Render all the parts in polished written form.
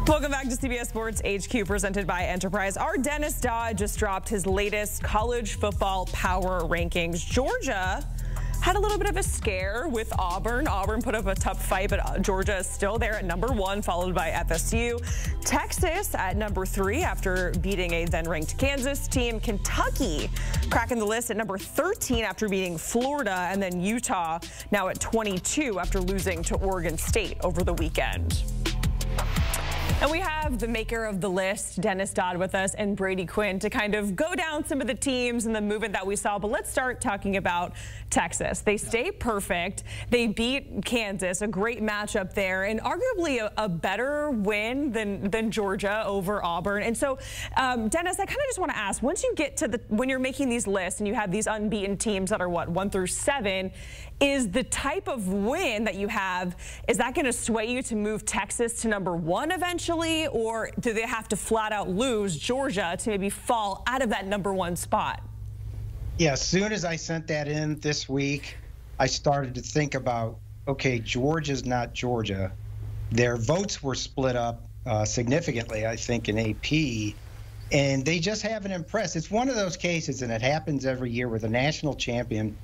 Welcome back to CBS Sports HQ, presented by Enterprise. Our Dennis Dodd just dropped his latest college football power rankings. Georgia had a little bit of a scare with Auburn. Auburn put up a tough fight, but Georgia is still there at number 1, followed by FSU. Texas at number 3 after beating a then-ranked Kansas team. Kentucky cracking the list at number 13 after beating Florida, and then Utah now at 22 after losing to Oregon State over the weekend. And we have the maker of the list, Dennis Dodd, with us, and Brady Quinn to kind of go down some of the teams and the movement that we saw. But let's start talking about Texas. They stay perfect. They beat Kansas, a great matchup there, and arguably a better win than Georgia over Auburn. And so, Dennis, I kind of just want to ask, once you get to when you're making these lists and you have these unbeaten teams that are, what, 1 through 7, is the type of win that you have, is that going to sway you to move Texas to number 1 eventually, or do they have to flat out lose Georgia to maybe fall out of that number 1 spot? Yeah, as soon as I sent that in this week, I started to think about, okay, Georgia's not Georgia. Their votes were split up significantly, I think, in AP, and they just haven't impressed. It's one of those cases, and it happens every year, where the national champion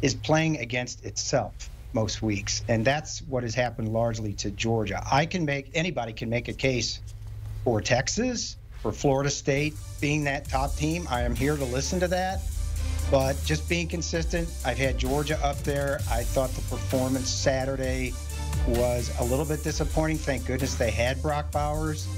is playing against itself most weeks, and that's what has happened largely to Georgia. Anybody can make a case for Texas, for Florida State being that top team. I am here to listen to that, but just being consistent, I've had Georgia up there. I thought the performance Saturday was a little bit disappointing. Thank goodness they had Brock Bowers,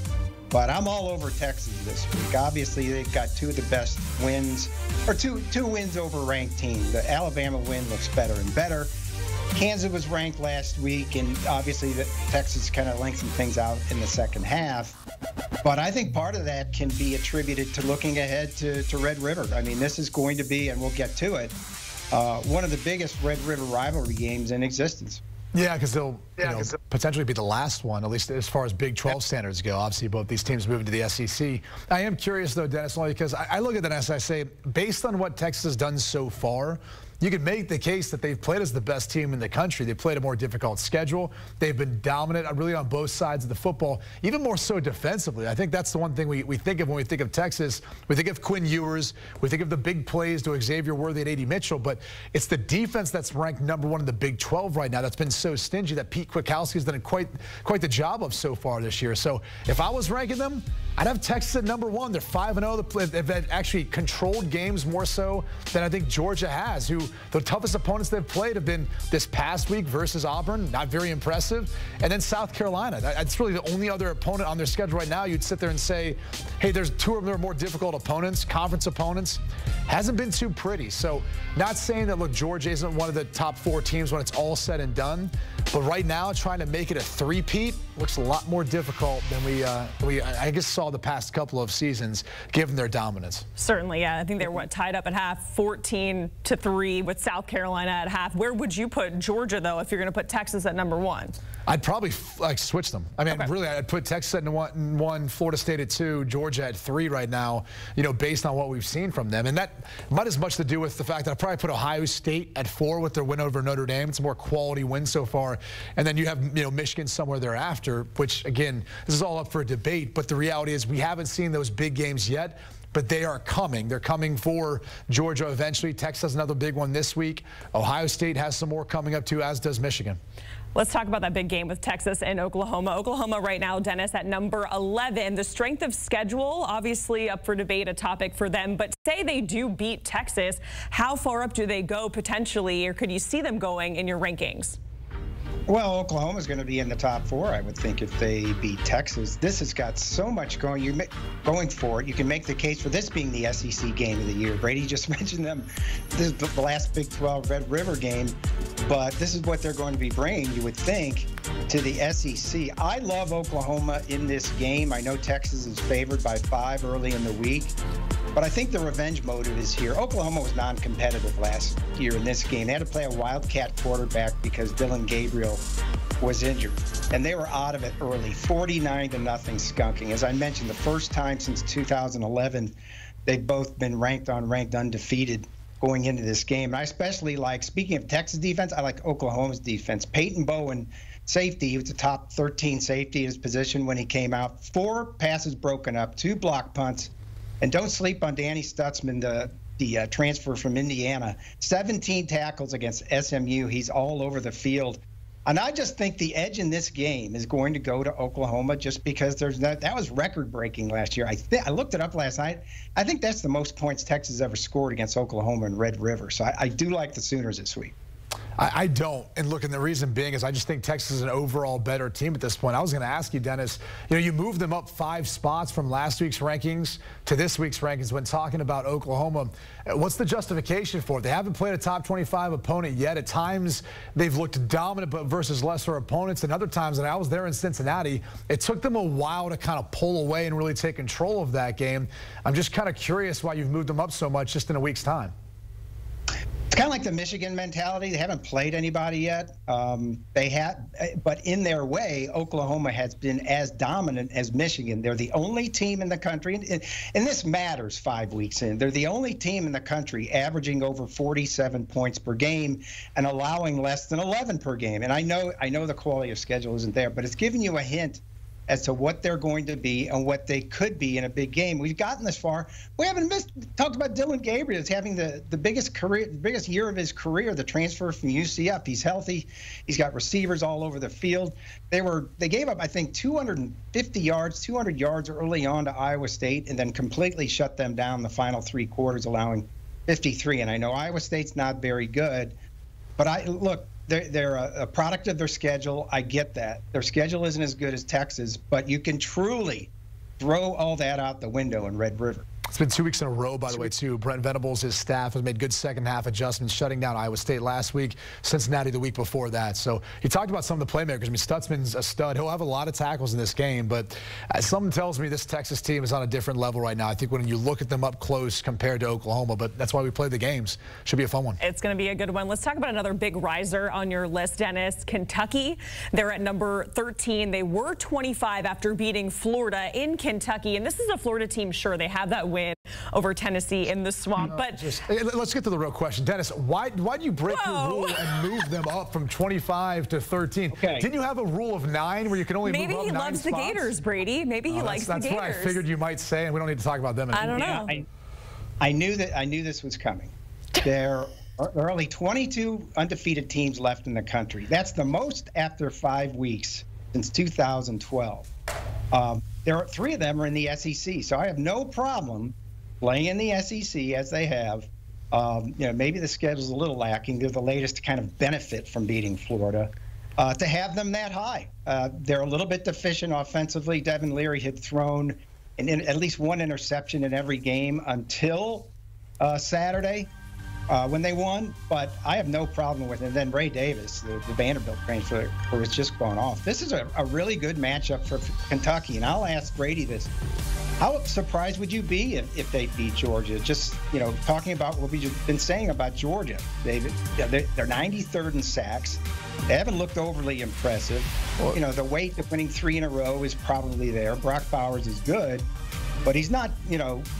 but I'm all over Texas this week. Obviously, they've got 2 of the best wins, or two wins over ranked teams. The Alabama win looks better and better. Kansas was ranked last week, and obviously Texas kind of lengthened things out in the second half. But I think part of that can be attributed to looking ahead to Red River. I mean, this is going to be, and we'll get to it, one of the biggest Red River rivalry games in existence. Yeah, because they'll potentially be the last one, at least as far as Big 12 standards go. Obviously, both these teams moving to the SEC. I am curious, though, Dennis, only because I look at that and I say, based on what Texas has done so far, you could make the case that they've played as the best team in the country. They've played a more difficult schedule. They've been dominant really on both sides of the football, even more so defensively. I think that's the one thing we think of when we think of Texas. We think of Quinn Ewers. We think of the big plays to Xavier Worthy and A.D. Mitchell, but it's the defense that's ranked number 1 in the Big 12 right now that's been so stingy that Pete Kwiatkowski's done quite the job of so far this year. So if I was ranking them, I'd have Texas at number 1. They're 5-0. They've actually controlled games more so than I think Georgia has, who the toughest opponents they've played have been this past week versus Auburn, not very impressive, and then South Carolina. That's really the only other opponent on their schedule right now. You'd sit there and say, hey, there's 2 of their more difficult opponents, conference opponents. Hasn't been too pretty. So not saying that, look, Georgia isn't one of the top 4 teams when it's all said and done, but right now trying to make it a three-peat looks a lot more difficult than we I guess saw the past couple of seasons, given their dominance. Certainly, yeah. I think they're tied up at half, 14-3 with South Carolina at half. Where would you put Georgia, though, if you're going to put Texas at number 1? I'd probably switch them. I mean, really, I'd put Texas at 1, Florida State at 2, Georgia at 3 right now, based on what we've seen from them. And that might as much to do with the fact that I'd probably put Ohio State at 4 with their win over Notre Dame. It's a more quality win so far. And then you have, Michigan somewhere thereafter, which, again, this is all up for a debate. But the reality is we haven't seen those big games yet. But they are coming. They're coming for Georgia eventually. Texas has another big one this week. Ohio State has some more coming up, too, as does Michigan. Let's talk about that big game with Texas and Oklahoma. Oklahoma right now, Dennis, at number 11. The strength of schedule, obviously up for debate, a topic for them. But say they do beat Texas, how far up do they go potentially, or could you see them going in your rankings? Well, Oklahoma's going to be in the top 4, I would think, if they beat Texas. This has got so much going for it. You can make the case for this being the SEC game of the year. Brady just mentioned them. This is the last Big 12 Red River game, but this is what they're going to be bringing, you would think, to the SEC. I love Oklahoma in this game. I know Texas is favored by 5 early in the week, but I think the revenge motive is here. Oklahoma was non-competitive last year in this game. They had to play a Wildcat quarterback because Dylan Gabriel was injured, and they were out of it early, 49-0 skunking. As I mentioned, the first time since 2011 they've both been ranked undefeated going into this game. And I especially like, speaking of Texas defense, I like Oklahoma's defense. Peyton Bowen safety. He was the top 13 safety in his position when he came out. 4 passes broken up, 2 block punts. And don't sleep on Danny Stutzman, the transfer from Indiana. 17 tackles against SMU. He's all over the field. And I just think the edge in this game is going to go to Oklahoma just because that was record-breaking last year. I looked it up last night. I think that's the most points Texas ever scored against Oklahoma in Red River. So I do like the Sooners this week. I don't. And look, and the reason being is I just think Texas is an overall better team at this point. I was going to ask you, Dennis, you moved them up 5 spots from last week's rankings to this week's rankings when talking about Oklahoma. What's the justification for it? They haven't played a top 25 opponent yet. At times, they've looked dominant but versus lesser opponents. And other times, and I was there in Cincinnati, it took them a while to kind of pull away and really take control of that game. I'm just kind of curious why you've moved them up so much just in a week's time. It's kind of like the Michigan mentality. They haven't played anybody yet. But in their way, Oklahoma has been as dominant as Michigan. They're the only team in the country, and this matters 5 weeks in. They're the only team in the country averaging over 47 points per game and allowing less than 11 per game. And I know the quality of schedule isn't there, but it's giving you a hint as to what they're going to be and what they could be in a big game. We've gotten this far. We haven't talked about Dylan Gabriel as having the biggest year of his career, the transfer from UCF. He's healthy. He's got receivers all over the field. They gave up, I think, 200 yards early on to Iowa State and then completely shut them down the final 3 quarters, allowing 53. And I know Iowa State's not very good, but look, they're a product of their schedule. I get that. Their schedule isn't as good as Texas, but you can truly throw all that out the window in Red River. It's been 2 weeks in a row, by the way, too. Brent Venables, his staff, has made good second-half adjustments, shutting down Iowa State last week, Cincinnati the week before that. So he talked about some of the playmakers. I mean, Stutzman's a stud. He'll have a lot of tackles in this game, but something tells me this Texas team is on a different level right now. I think when you look at them up close compared to Oklahoma, but that's why we play the games. Should be a fun one. It's going to be a good one. Let's talk about another big riser on your list, Dennis. Kentucky. They're at number 13. They were 25 after beating Florida in Kentucky, and this is a Florida team. Sure, they have that win over Tennessee in the swamp, but let's get to the real question. Dennis, why do you break your rule and move them up from 25 to 13? Okay. Didn't you have a rule of 9 where you can only move up 9 spots? Maybe he loves the Gators, Brady. Maybe he likes the Gators. That's what I figured you might say, and we don't need to talk about them anymore. I don't know. I knew this was coming. There are only 22 undefeated teams left in the country. That's the most after 5 weeks since 2012. There are 3 of them are in the SEC, so I have no problem playing in the SEC as they have. Maybe the schedule's a little lacking. They're the latest to kind of benefit from beating Florida. To have them that high, they're a little bit deficient offensively. Devin Leary had thrown at least 1 interception in every game until Saturday when they won. But I have no problem with it. And then Ray Davis, the Vanderbilt transfer, was just gone off. This is a really good matchup for Kentucky. And I'll ask Brady this. How surprised would you be if they beat Georgia? Just, talking about what we've been saying about Georgia. They're 93rd in sacks. They haven't looked overly impressive. The weight of winning 3 in a row is probably there. Brock Bowers is good, but he's not,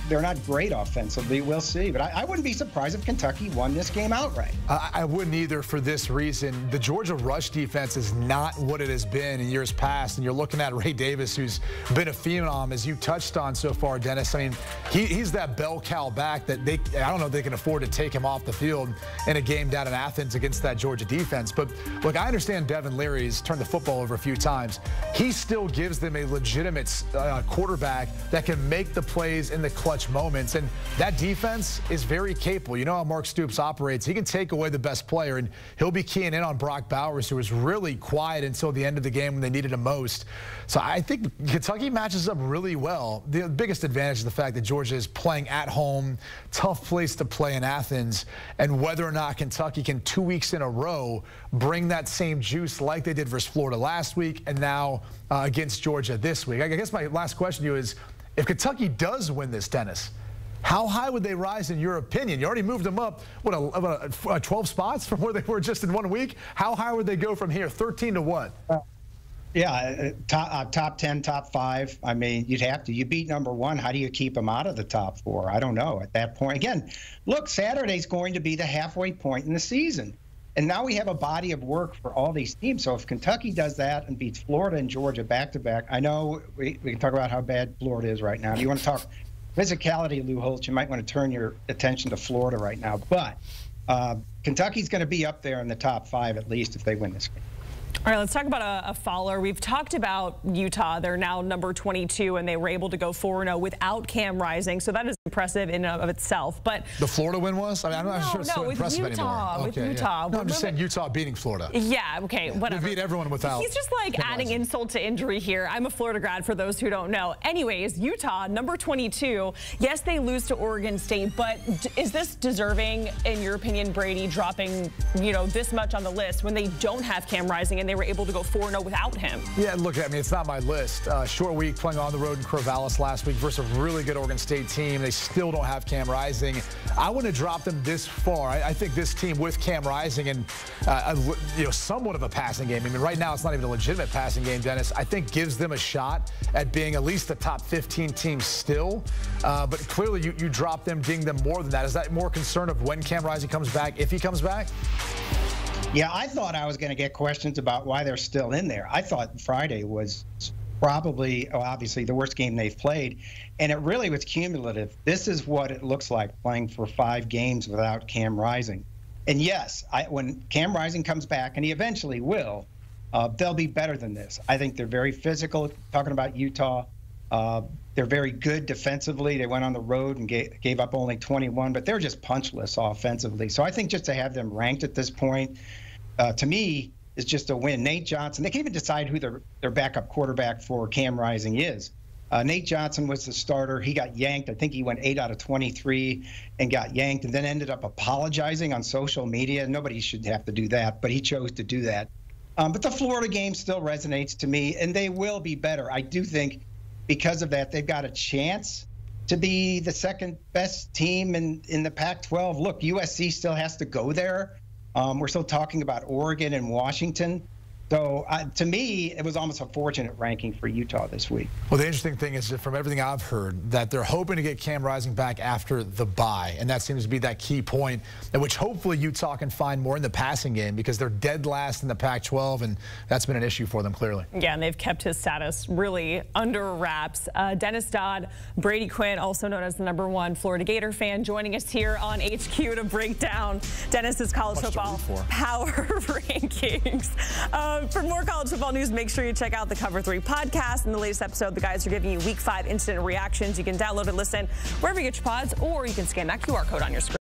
they're not great offensively. We'll see. But I wouldn't be surprised if Kentucky won this game outright. I wouldn't either for this reason. The Georgia rush defense is not what it has been in years past. And you're looking at Ray Davis, who's been a phenom, as you touched on so far, Dennis. I mean, he's that bell cow back that I don't know if they can afford to take him off the field in a game down in Athens against that Georgia defense. But look, I understand Devin Leary's turned the football over a few times. He still gives them a legitimate quarterback that can make the plays in the clutch moments, and that defense is very capable. You know how Mark Stoops operates. He can take away the best player, and he'll be keying in on Brock Bowers, who was really quiet until the end of the game when they needed him most. So I think Kentucky matches up really well. The biggest advantage is the fact that Georgia is playing at home, tough place to play in Athens, and whether or not Kentucky can 2 weeks in a row bring that same juice like they did versus Florida last week and now against Georgia this week. I guess my last question to you is, if Kentucky does win this, Dennis, how high would they rise in your opinion? You already moved them up, about 12 spots from where they were just in 1 week. How high would they go from here? 13 to what? Top 10, top 5. I mean, you'd have to. You beat number 1. How do you keep them out of the top 4? I don't know at that point. Again, look, Saturday's going to be the halfway point in the season. And now we have a body of work for all these teams. So if Kentucky does that and beats Florida and Georgia back-to-back, I know we can talk about how bad Florida is right now. If you want to talk physicality, Lou Holtz, you might want to turn your attention to Florida right now. But Kentucky's going to be up there in the top 5 at least if they win this game. All right, let's talk about a faller. We've talked about Utah. They're now number 22, and they were able to go 4-0 without Cam Rising, so that is impressive in and of itself. But the Florida win was? I mean, I'm not sure it's so impressive anymore. With Utah. Yeah. No, I'm just saying Utah beating Florida. Yeah, okay, whatever. They beat everyone without. He's just like adding insult to injury here. I'm a Florida grad for those who don't know. Anyways, Utah, number 22. Yes, they lose to Oregon State, but is this deserving, in your opinion, Brady, dropping, this much on the list when they don't have Cam Rising and they were able to go 4-0 without him? Yeah, look, I mean, it's not my list. Short week playing on the road in Corvallis last week versus a really good Oregon State team. They still don't have Cam Rising. I wouldn't have dropped them this far. I think this team with Cam Rising and somewhat of a passing game. I mean, right now it's not even a legitimate passing game, Dennis. I think gives them a shot at being at least a top 15 team still. But clearly you drop them, ding them more than that. Is that more concern of when Cam Rising comes back, if he comes back? Yeah, I thought I was going to get questions about why they're still in there. I thought Friday was probably, obviously, the worst game they've played, and it really was cumulative. This is what it looks like playing for 5 games without Cam Rising. And yes, when Cam Rising comes back, and he eventually will, they'll be better than this. I think they're very physical, talking about Utah. They're very good defensively. They went on the road and gave up only 21, but they're just punchless offensively. So I think just to have them ranked at this point, to me, is just a win. Nate Johnson, they can't even decide who their backup quarterback for Cam Rising is. Nate Johnson was the starter. He got yanked. I think he went 8 out of 23 and got yanked and then ended up apologizing on social media. Nobody should have to do that, but he chose to do that. But the Florida game still resonates to me, and they will be better. I do think because of that, they've got a chance to be the second best team in the Pac-12. Look, USC still has to go there. We're still talking about Oregon and Washington. So to me, it was almost a fortunate ranking for Utah this week. Well, the interesting thing is that from everything I've heard, that they're hoping to get Cam Rising back after the bye, and that seems to be that key point at which hopefully Utah can find more in the passing game because they're dead last in the Pac-12, and that's been an issue for them clearly. Yeah, and they've kept his status really under wraps. Dennis Dodd, Brady Quinn, also known as the #1 Florida Gator fan, joining us here on HQ to break down Dennis's college football power rankings. For more college football news, make sure you check out the Cover 3 podcast. In the latest episode, the guys are giving you Week 5 instant reactions. You can download and listen wherever you get your pods, or you can scan that QR code on your screen.